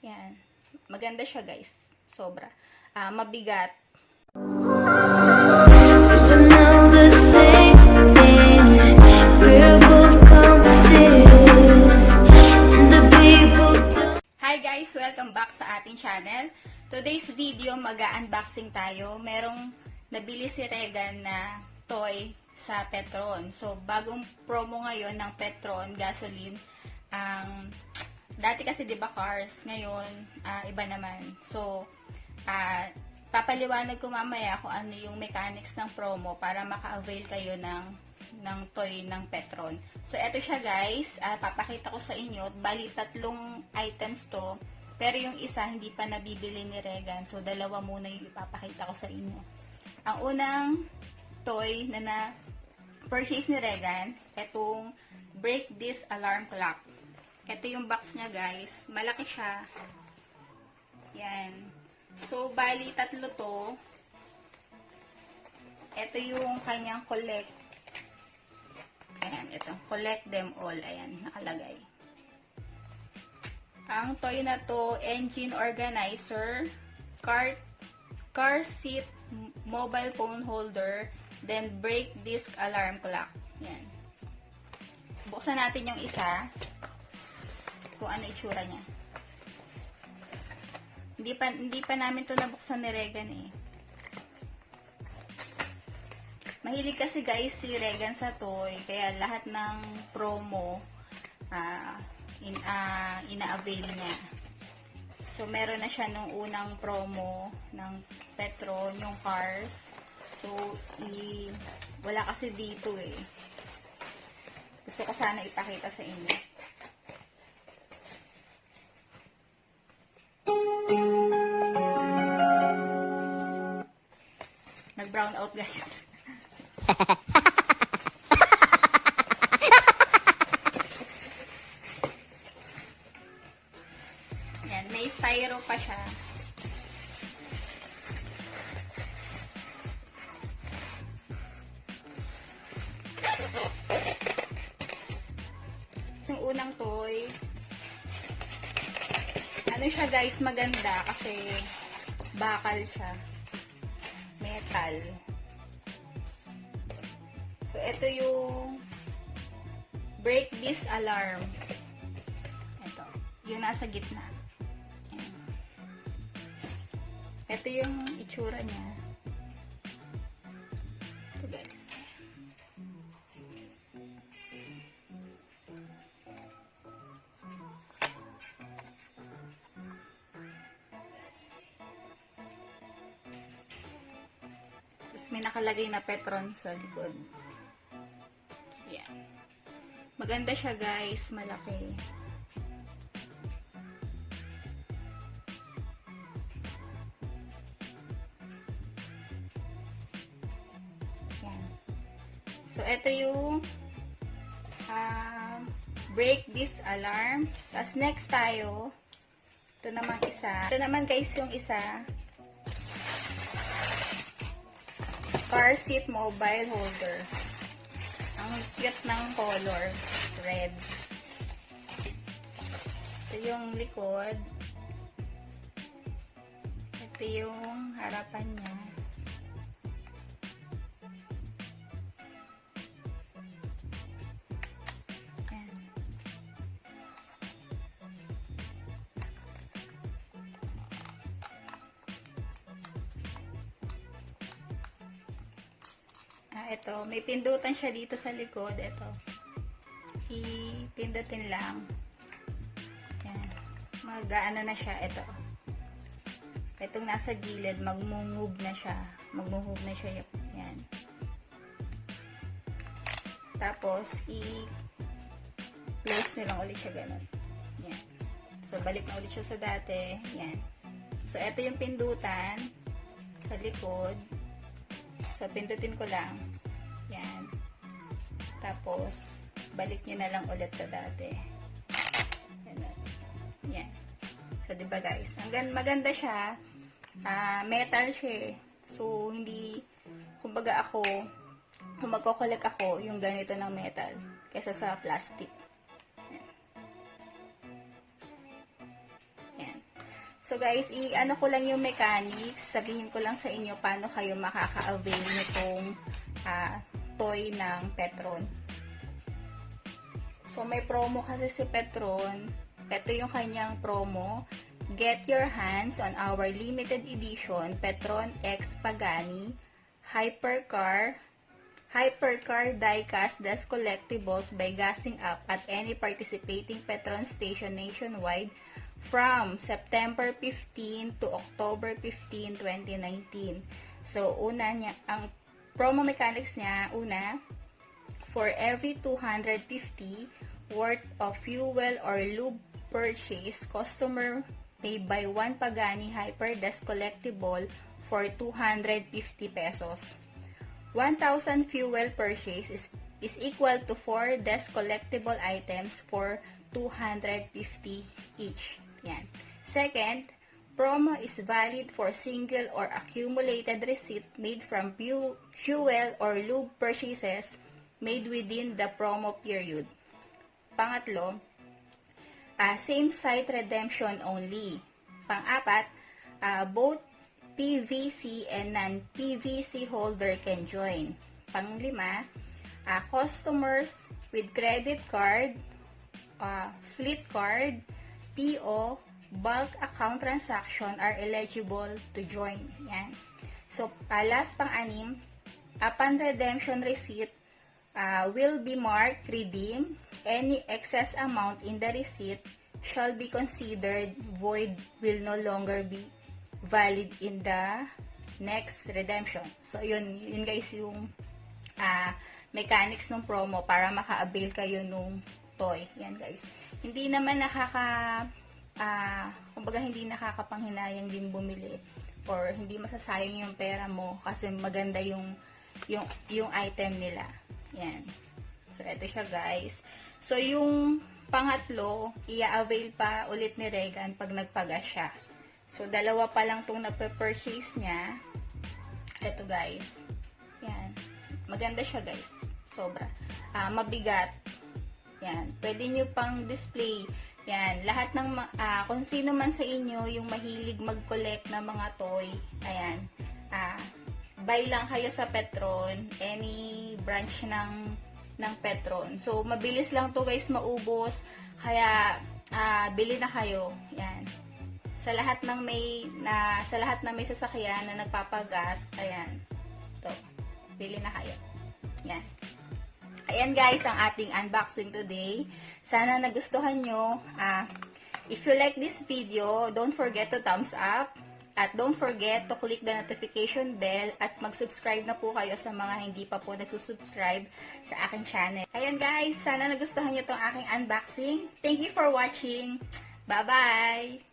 Yan. Maganda siya, guys. Sobra. Mabigat. Hi guys! Welcome back sa ating channel. Today's video, mag-unboxing tayo. Merong nabili si Regan na toy sa Petron. So, bagong promo ngayon ng Petron gasoline. Dati kasi 'di ba cars, ngayon iba naman. So, papaliwanag ko mamaya kung ano yung mechanics ng promo para maka-avail kayo ng toy ng Petron. So, eto siya guys. Papakita ko sa inyo. Bali, 3 items to. Pero yung isa, hindi pa nabibili ni Regan. So, 2 muna yung ipapakita ko sa inyo. Ang unang toy na na-purchase ni Regan, etong brake disc alarm clock. Ito yung box niya guys. Malaki siya. Yan. So, bali 3 to. Ito yung kanyang collect. Ayan, ito. Collect them all. Ayan, nakalagay. Ang toy na to, engine organizer, car seat, mobile phone holder, then brake disc alarm clock. Ayan. Buksan natin yung isa. Kung ano itsura niya. Hindi pa namin to nabuksan ni Regan eh. Mahilig kasi guys si Regan sa toy, kaya lahat ng promo ina-avail niya. So meron na siya nung unang promo ng Petron, yung cars. So wala kasi dito eh. Gusto ko sana ipakita sa inyo. Nag-brown out guys. Yan, may styro pa siya. Yung unang toy, ano siya guys, maganda kasi bakal siya. Metal. So, ito yung brake disc alarm. Ito. Yung nasa gitna. Ayan. Ito yung itsura niya. Ito guys. May nakalagay na Petron sa likod. Yan. Maganda siya guys. Malaki. Yan. So, ito yung brake disc alarm. Tapos next tayo. Ito naman isa. Ito naman guys yung isa. Car seat mobile holder. Ang cute ng color. Red. Ito yung likod. Ito yung harapan niya. Ayan. Ito, may pindutan siya dito sa likod. Ito. Ipindutin lang. Yan. Mag-ano na siya. Ito. Itong nasa gilid, mag-move na siya. Mag-move na siya. Yan. Tapos, i-close nyo lang ulit siya ganun. Yan. So, balik na ulit siya sa dati. Yan. So, ito yung pindutan sa likod. So, pindutin ko lang. Yan. Tapos, balik nyo na lang ulit sa dati. Yan. So, diba guys? Maganda siya. Metal siya. So, hindi, kumbaga ako, kung magko-collect ako, yung ganito ng metal, kaysa sa plastic. Yan. So guys, i-ano ko lang yung mechanics. Sabihin ko lang sa inyo paano kayo makaka-avail nitong toy ng Petron. So may promo kasi si Petron. Ito yung kanyang promo. Get your hands on our limited edition Petron X Pagani Hypercar die-cast das collectibles by gassing up at any participating Petron station nationwide from September 15 to October 15, 2019. So, una niya, ang promo mechanics niya, una, for every 250 worth of fuel or lube purchase, customer may buy one Pagani Hyper Das Collectible for 250 pesos. 1,000 fuel purchase is equal to 4 Das Collectible items for 250 each. Yan. Second, promo is valid for single or accumulated receipt made from fuel or lube purchases made within the promo period. Pangatlo, same site redemption only. Pang-apat, both PVC and non-PVC holder can join. Pang-lima, customers with credit card, fleet card, PO, bulk account transaction are eligible to join. Yan. So, last pang-anim, upon redemption receipt, will be marked redeem. Any excess amount in the receipt shall be considered void, will no longer be valid in the next redemption. So, yun guys yung mechanics ng promo para maka-avail kayo nung toy. Yan guys. Hindi naman kumbaga hindi nakakapanghinayang din bumili or hindi masasayang yung pera mo kasi maganda yung item nila. Yan. So, eto siya guys. So, yung pangatlo, i-avail pa ulit ni Regan pag nagpagas siya. So, dalawa pa lang itong nagpe-purchase niya. Eto guys. Yan. Maganda siya guys. Sobra. Mabigat. Yan. Pwede nyo pang display. Yan. Lahat ng, kung sino man sa inyo yung mahilig mag-collect ng mga toy, ayan. Buy lang kayo sa Petron. Any branch ng Petron. So, mabilis lang to guys maubos. Kaya, bili na kayo. Yan. Sa lahat ng may sasakyan na nagpapagas, ayan. To. Bili na kayo. Yan. Ayan guys, ang ating unboxing today. Sana nagustuhan nyo. If you like this video, don't forget to thumbs up. At don't forget to click the notification bell at mag-subscribe na po kayo sa mga hindi pa po nagsusubscribe sa aking channel. Ayan guys, sana nagustuhan nyo itong aking unboxing. Thank you for watching. Bye-bye!